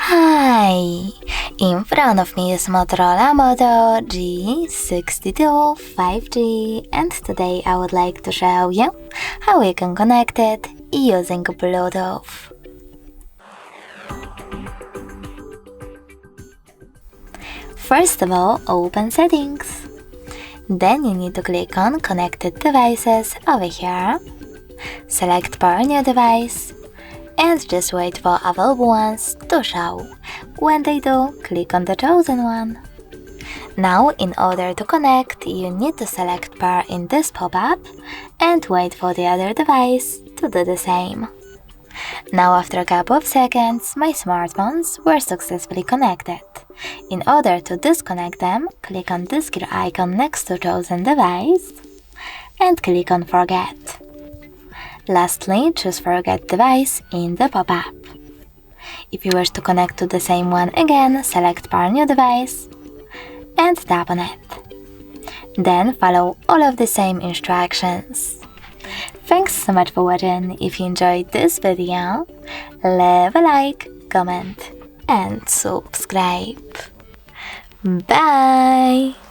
Hi! In front of me is Motorola Moto G62 5G, and today I would like to show you how you can connect it using Bluetooth. First of all, open Settings. Then you need to click on Connected Devices over here. Select Pair New Device and just wait for available ones to show. When they do, click on the chosen one. Now, in order to connect, you need to select pair in this pop-up and wait for the other device to do the same. Now, after a couple of seconds, my smartphones were successfully connected. In order to disconnect them, click on this gear icon next to chosen device and click on Forget. Lastly, choose Forget Device in the pop-up. If you wish to connect to the same one again, select Pair New Device and tap on it. Then follow all of the same instructions. Thanks so much for watching. If you enjoyed this video, leave a like, comment and subscribe. Bye!